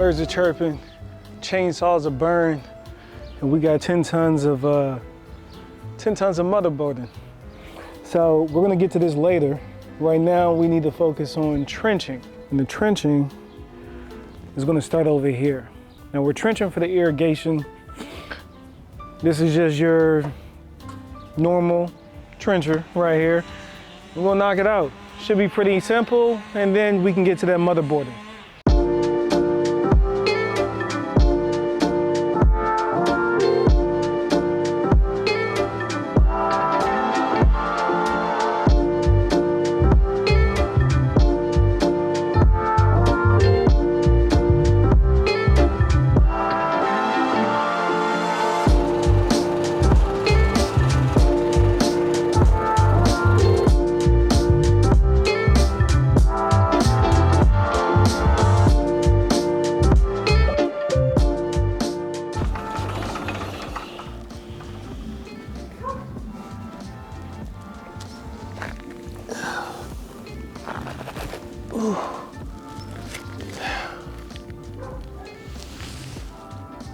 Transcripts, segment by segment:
Birds are chirping, chainsaws are burning, and we got 10 tons of motherboarding. So we're gonna get to this later. Right now, we need to focus on trenching. And the trenching is gonna start over here. Now we're trenching for the irrigation. This is just your normal trencher right here. We're gonna knock it out. Should be pretty simple, and then we can get to that motherboarding.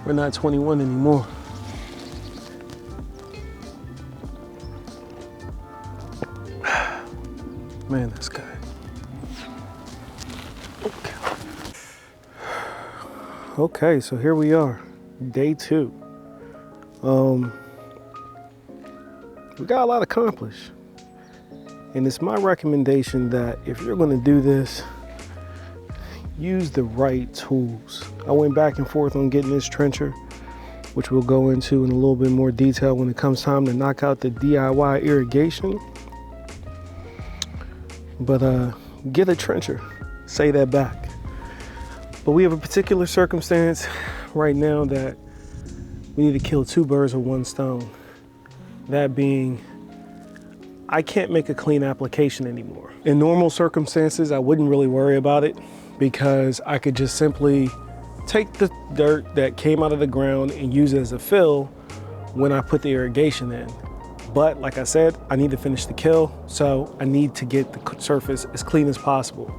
We're not 21 anymore. Man, that's good. Okay, so here we are, day 2. We got a lot accomplished. And it's my recommendation that if you're gonna do this, use the right tools. I went back and forth on getting this trencher, which we'll go into in a little bit more detail when it comes time to knock out the DIY irrigation. But get a trencher, say that back. But we have a particular circumstance right now that we need to kill 2 birds with 1 stone. That being, I can't make a clean application anymore. In normal circumstances, I wouldn't really worry about it because I could just simply take the dirt that came out of the ground and use it as a fill when I put the irrigation in. But like I said, I need to finish the kill, so I need to get the surface as clean as possible.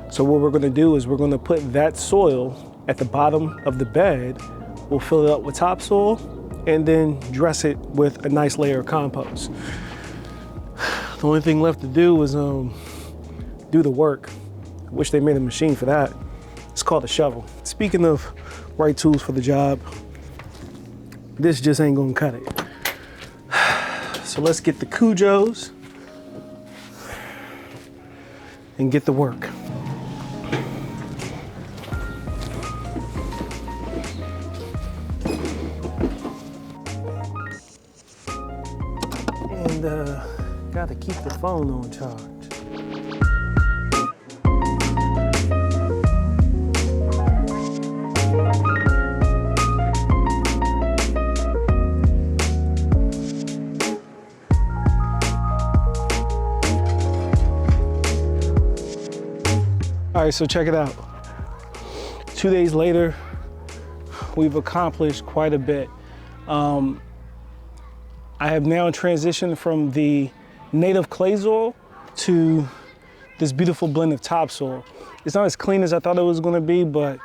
So what we're gonna do is we're gonna put that soil at the bottom of the bed. We'll fill it up with topsoil and then dress it with a nice layer of compost. The only thing left to do is do the work. I wish they made a machine for that. It's called a shovel. Speaking of right tools for the job, this just ain't gonna cut it. So let's get the Cujos and get to work. And gotta keep the phone on charge. All right, so check it out. 2 days later, we've accomplished quite a bit. I have now transitioned from the native clay soil to this beautiful blend of topsoil. It's not as clean as I thought it was gonna be, but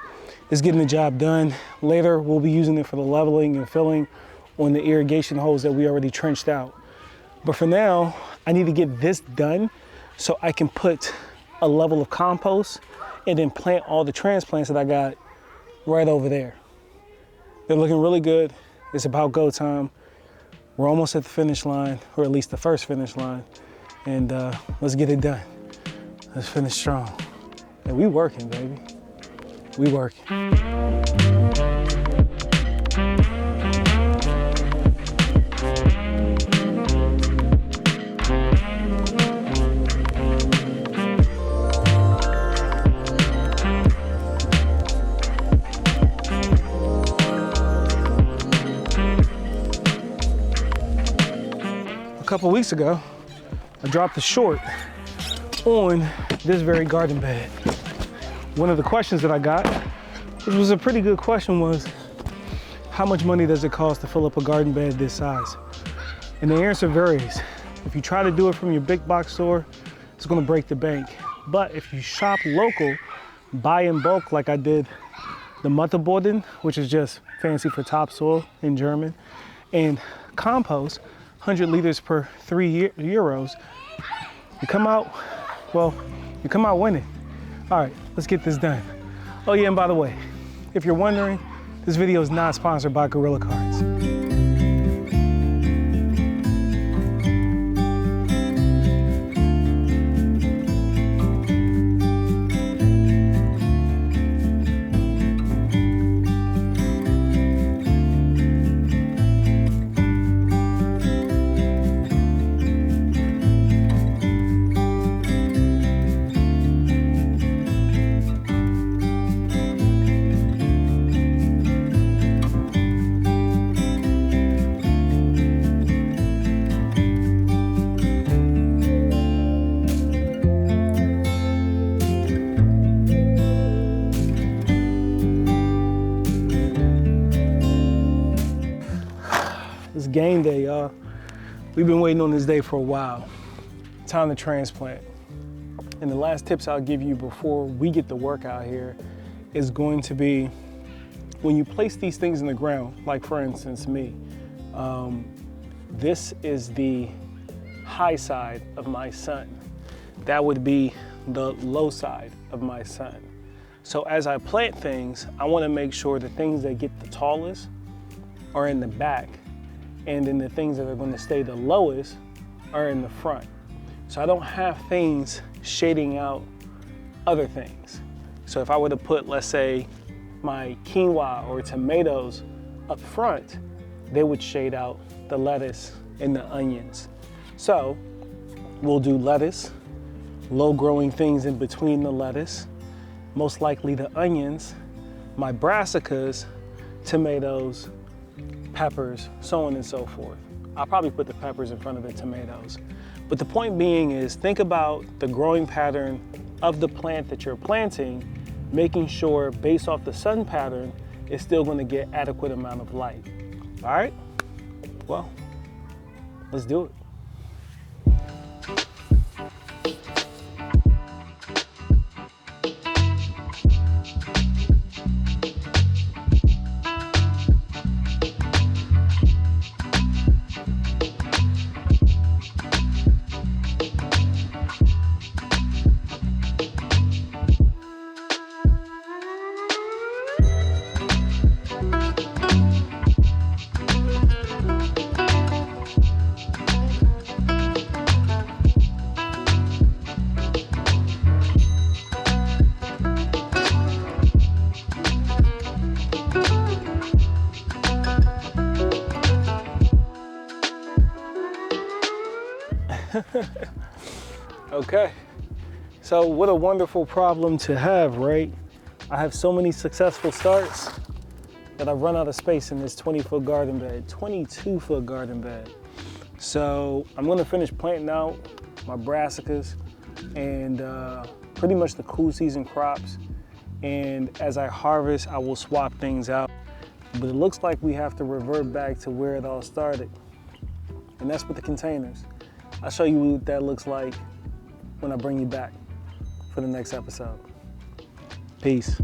it's getting the job done. Later, we'll be using it for the leveling and filling on the irrigation holes that we already trenched out. But for now, I need to get this done so I can put a level of compost and then plant all the transplants that I got right over there. They're looking really good. It's about go time. We're almost at the finish line, or at least the first finish line. And let's get it done. Let's finish strong. And we working, baby. We working. A couple weeks ago, I dropped a short on this very garden bed. One of the questions that I got, which was a pretty good question, was how much money does it cost to fill up a garden bed this size? And the answer varies. If you try to do it from your big box store, it's gonna break the bank. But if you shop local, buy in bulk like I did the Mutterboden, which is just fancy for topsoil in German, and compost, 100 liters per €3. You come out, well, you come out winning. All right, let's get this done. Oh yeah, and by the way, if you're wondering, this video is not sponsored by Gorilla Cards. It's game day, y'all. We've been waiting on this day for a while. Time to transplant. And the last tips I'll give you before we get the work out here is going to be when you place these things in the ground, like for instance me, this is the high side of my sun. That would be the low side of my sun. So as I plant things, I want to make sure the things that get the tallest are in the back, and then the things that are going to stay the lowest are in the front. So I don't have things shading out other things. So if I were to put, let's say, my quinoa or tomatoes up front, they would shade out the lettuce and the onions. So we'll do lettuce, low growing things in between the lettuce, most likely the onions, my brassicas, tomatoes, peppers, so on and so forth. I'll probably put the peppers in front of the tomatoes. But the point being is, think about the growing pattern of the plant that you're planting, making sure based off the sun pattern, it's still going to get adequate amount of light. All right? Well, let's do it. Okay, so what a wonderful problem to have, right? I have so many successful starts that I've run out of space in this 20-foot garden bed, 22-foot garden bed. So I'm gonna finish planting out my brassicas and pretty much the cool season crops. And as I harvest, I will swap things out. But it looks like we have to revert back to where it all started. And that's with the containers. I'll show you what that looks like when I bring you back for the next episode. Peace.